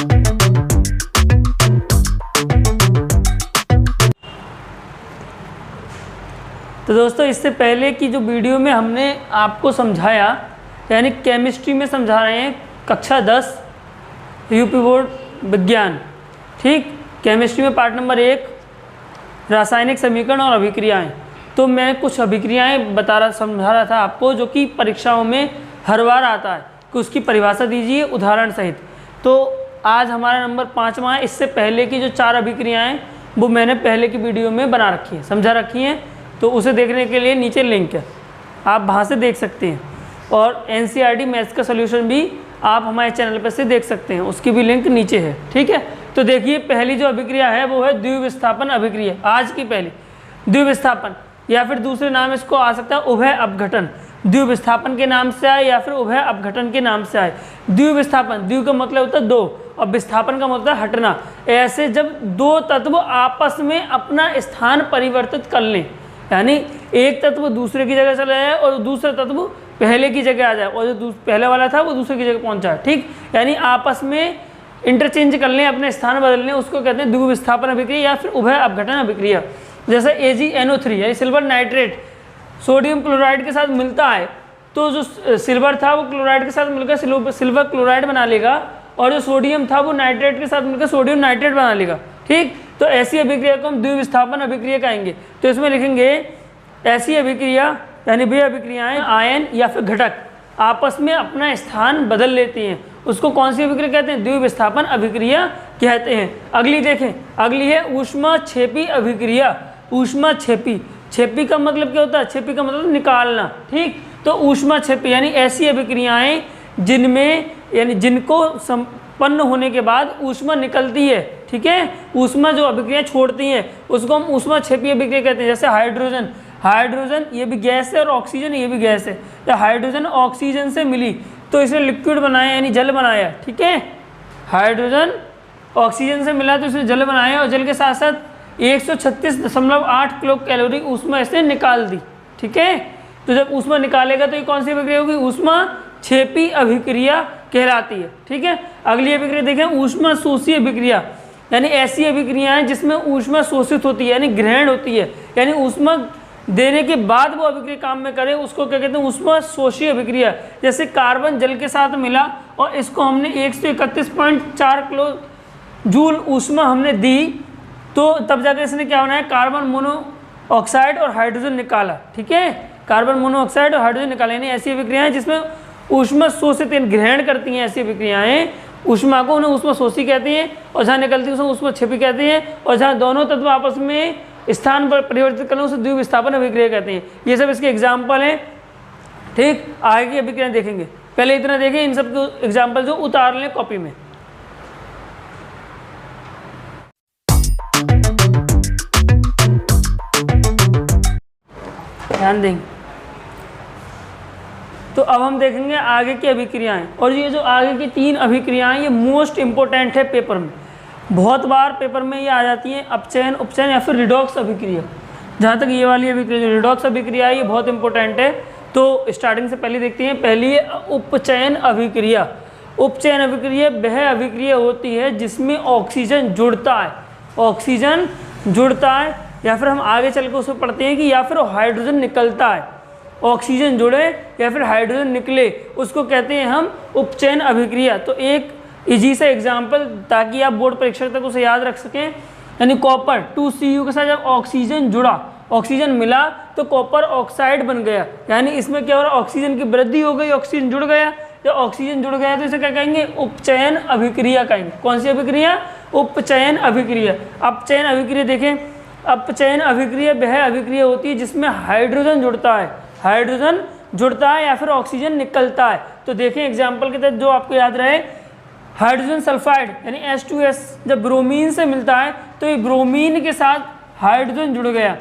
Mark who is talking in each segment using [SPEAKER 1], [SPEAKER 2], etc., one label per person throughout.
[SPEAKER 1] तो दोस्तों, इससे पहले की जो वीडियो में हमने आपको समझाया, यानी केमिस्ट्री में समझा रहे हैं, कक्षा 10 यूपी बोर्ड विज्ञान, ठीक। केमिस्ट्री में पार्ट नंबर 1 रासायनिक समीकरण और अभिक्रियाएं। तो मैं कुछ अभिक्रियाएं समझा रहा था आपको, जो कि परीक्षाओं में हर बार आता है कि उसकी परिभाषा दीजिए उदाहरण सहित। तो आज हमारा नंबर 5वां है। इससे पहले की जो 4 अभिक्रियाएं वो मैंने पहले की वीडियो में बना रखी है, समझा रखी हैं। तो उसे देखने के लिए नीचे लिंक है, आप वहाँ से देख सकते हैं। और NCERT मैथ्स का सॉल्यूशन भी आप हमारे चैनल पर से देख सकते हैं, उसकी भी लिंक नीचे है, ठीक है। तो देखिए, पहली जो अभिक्रिया है वो है द्विविस्थापन अभिक्रिया। आज की पहली द्विविस्थापन, या फिर दूसरे नाम इसको आ सकता है उभय अपघटन। द्विविस्थापन के नाम से आए या फिर उभय अपघटन के नाम से आए। द्विविस्थापन, द्वि का मतलब होता है 2 और विस्थापन का मतलब है हटना। ऐसे जब 2 तत्व आपस में अपना स्थान परिवर्तित कर लें, यानी एक तत्व दूसरे की जगह चला जाए और दूसरा तत्व पहले की जगह आ जाए, और जो पहले वाला था वो दूसरे की जगह पहुंच जाए, ठीक। यानी आपस में इंटरचेंज कर लें, अपने स्थान बदल लें, उसको कहते हैं द्विविस्थापन अभिक्रिया या फिर उभय अपघटन अभिक्रिया। जैसे AgNO3 यानी सिल्वर नाइट्रेट सोडियम क्लोराइड के साथ मिलता है, तो जो सिल्वर था वो क्लोराइड के साथ मिलकर सिल्वर क्लोराइड बना लेगा, और जो सोडियम था वो नाइट्रेट के साथ मिलकर सोडियम नाइट्रेट बना लेगा, ठीक। तो ऐसी अभिक्रिया को हम द्विविस्थापन अभिक्रिया कहेंगे। तो इसमें लिखेंगे ऐसी अभिक्रिया, यानी वे अभिक्रियाएं आयन या फिर घटक आपस में अपना स्थान बदल लेती हैं, उसको कौन सी अभिक्रिया कहते हैं? द्विविस्थापन अभिक्रिया कहते हैं। अगली देखें, अगली है ऊष्माक्षेपी अभिक्रिया। ऊष्माक्षेपी, क्षेपी का मतलब क्या होता है? क्षेपी का मतलब निकालना, ठीक। तो ऊष्माक्षेपी यानी ऐसी अभिक्रियाएं जिनमें, यानी जिनको संपन्न होने के बाद ऊष्मा निकलती है, ठीक है। ऊष्मा जो अभिक्रिया छोड़ती हैं उसको हम ऊष्माक्षेपी अभिक्रिया कहते हैं। जैसे हाइड्रोजन, हाइड्रोजन ये भी गैस है और ऑक्सीजन ये भी गैस है। तो हाइड्रोजन ऑक्सीजन से मिली तो इसे लिक्विड बनाया, यानी जल बनाया, ठीक है। हाइड्रोजन ऑक्सीजन से मिला तो इसे जल बनाया, और जल के साथ साथ 136.8 किलो कैलोरी ऊष्मा इसने निकाल दी, ठीक है। तो जब ऊष्मा निकालेगा तो ये कौन सी अभिक्रिया होगी? ऊष्माक्षेपी अभिक्रिया कहलाती है, ठीक है। अगली अभिक्रिया देखें, ऊष्मा शोषी अभिक्रिया, यानी ऐसी अभिक्रियाएं जिसमें ऊष्मा शोषित होती है, यानी ग्रहण होती है, यानी ऊष्मा देने के बाद वो अभिक्रिया काम में करे, उसको क्या कहते हैं? ऊष्मा शोषी अभिक्रिया। जैसे कार्बन जल के साथ मिला और इसको हमने 131.4 किलो जूल ऊष्मा हमने दी, तो तब जाकर इसने क्या बनाया? कार्बन मोनोऑक्साइड और हाइड्रोजन निकाला, ठीक है। कार्बन मोनोऑक्साइड और हाइड्रोजन निकाला, यानी ऐसी अभिक्रियाएं जिसमें ऊष्मा शोषित ग्रहण करती हैं, ऐसी अभिक्रियाएं ऊष्मा को उन्हें ऊष्मा शोषी कहती हैं, और जहाँ निकलती है उसे ऊष्माक्षेपी कहती हैं, और जहाँ दोनों तत्व आपस में स्थान पर परिवर्तित करना उसे द्विविस्थापन अभिक्रिया कहते हैं। ये सब इसके एग्जाम्पल हैं, ठीक। आगे की अभिक्रिया देखेंगे, पहले इतना देखें, इन सब के एग्जाम्पल जो उतार लें कॉपी में। ध्यान देंगे। तो अब हम देखेंगे आगे की अभिक्रियाएं, और ये जो आगे की 3 अभिक्रियाएं ये मोस्ट इंपॉर्टेंट है पेपर में। बहुत बार पेपर में ये आ जाती हैं, अपचयन, उपचयन या फिर रिडॉक्स अभिक्रिया। जहाँ तक ये वाली अभिक्रिया रिडॉक्स अभिक्रिया है ये बहुत इंपॉर्टेंट है। तो स्टार्टिंग से पहले देखते हैं, पहली है उपचयन अभिक्रिया। उपचयन अभिक्रिया वह अभिक्रिया होती है जिसमें ऑक्सीजन जुड़ता है, ऑक्सीजन जुड़ता है, या फिर हम आगे चल के उसको पढ़ते हैं कि या फिर हाइड्रोजन निकलता है। ऑक्सीजन जुड़े या फिर हाइड्रोजन निकले, उसको कहते हैं हम उपचयन अभिक्रिया। तो एक इजी सा एग्जाम्पल, ताकि आप बोर्ड परीक्षा तक उसे याद रख सकें, यानी कॉपर 2Cu के साथ जब ऑक्सीजन जुड़ा, ऑक्सीजन मिला तो कॉपर ऑक्साइड बन गया, यानी इसमें क्या हो रहा है? ऑक्सीजन की वृद्धि हो गई, ऑक्सीजन जुड़ गया। जब ऑक्सीजन जुड़ गया तो इसे क्या कहेंगे? उपचयन अभिक्रिया कहेंगे। कौन सी अभिक्रिया? उपचयन अभिक्रिया। अपचयन अभिक्रिया देखें, अपचयन अभिक्रिया वह अभिक्रिया होती है जिसमें हाइड्रोजन जुड़ता है, हाइड्रोजन जुड़ता है या फिर ऑक्सीजन निकलता है। तो देखें एग्जाम्पल के तहत जो आपको याद रहे, हाइड्रोजन सल्फाइड यानी H2S जब ब्रोमीन से मिलता है तो ये ब्रोमीन के साथ हाइड्रोजन जुड़ गया।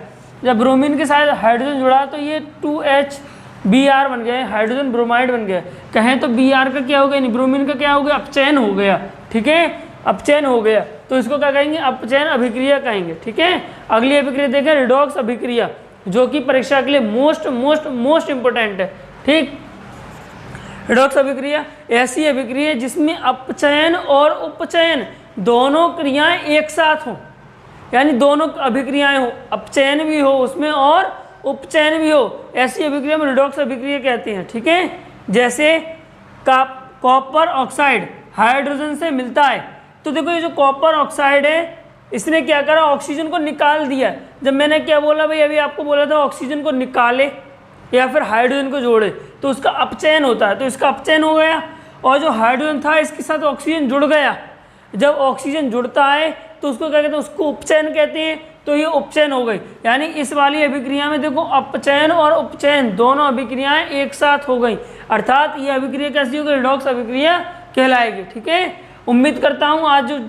[SPEAKER 1] जब ब्रोमीन के साथ हाइड्रोजन जुड़ा तो ये 2HBr बन गया, हाइड्रोजन ब्रोमाइड बन गया। कहें तो Br का क्या हो गया? ब्रोमीन का क्या हो गया? अपचयन हो गया, ठीक है, अपचयन हो गया। तो इसको क्या कहेंगे? अपचयन अभिक्रिया कहेंगे, ठीक है। अगली अभिक्रिया देखें, रिडॉक्स अभिक्रिया, जो कि परीक्षा के लिए मोस्ट इंपोर्टेंट है, ठीक। रिडॉक्स अभिक्रिया ऐसी अभिक्रिया जिसमें अपचयन और उपचयन दोनों क्रियाएं एक साथ हों, यानी दोनों अभिक्रियाएं हो, अपचयन भी हो उसमें और उपचयन भी हो, ऐसी अभिक्रिया में रिडॉक्स अभिक्रिया कहते हैं। ठीक है, जैसे कॉपर ऑक्साइड हाइड्रोजन से मिलता है, तो देखो ये जो कॉपर ऑक्साइड है इसने क्या करा, ऑक्सीजन को निकाल दिया। जब मैंने क्या बोला भाई, अभी आपको बोला था ऑक्सीजन को निकाले या फिर हाइड्रोजन को जोड़े तो उसका अपचयन होता है, तो इसका अपचयन हो गया और जो हाइड्रोजन था इसके साथ ऑक्सीजन जुड़ गया। जब ऑक्सीजन जुड़ता है तो उसको क्या कहते हैं, उसको उपचयन कहते हैं, तो ये उपचयन हो गई। यानी इस वाली अभिक्रिया में देखो अपचयन और उपचयन दोनों अभिक्रियाएं एक साथ हो गई, अर्थात ये अभिक्रिया कैसी होगी, रिडॉक्स अभिक्रिया कहलाएगी। ठीक है, उम्मीद करता हूँ आज जो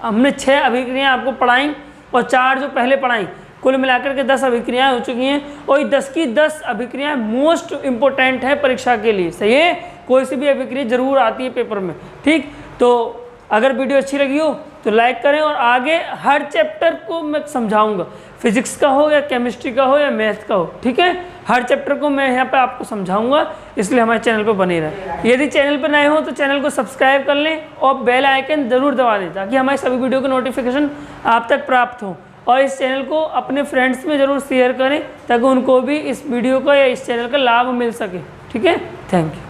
[SPEAKER 1] हमने 6 अभिक्रियाएं आपको पढ़ाई और 4 जो पहले पढ़ाई, कुल मिलाकर के 10 अभिक्रियाएं हो चुकी हैं और ये 10 की 10 अभिक्रियाएं मोस्ट इंपॉर्टेंट है परीक्षा के लिए। सही है, कोई सी भी अभिक्रिया जरूर आती है पेपर में। ठीक, तो अगर वीडियो अच्छी लगी हो तो लाइक करें और आगे हर चैप्टर को मैं समझाऊंगा, फिजिक्स का हो या केमिस्ट्री का हो या मैथ का हो। ठीक है, हर चैप्टर को मैं यहाँ पे आपको समझाऊंगा, इसलिए हमारे चैनल पर बने रहें। यदि चैनल पर नए हो तो चैनल को सब्सक्राइब कर लें और बेल आइकन ज़रूर दबा दें ताकि हमारे सभी वीडियो के नोटिफिकेशन आप तक प्राप्त हों। और इस चैनल को अपने फ्रेंड्स में ज़रूर शेयर करें ताकि उनको भी इस वीडियो का या इस चैनल का लाभ मिल सके। ठीक है, थैंक यू।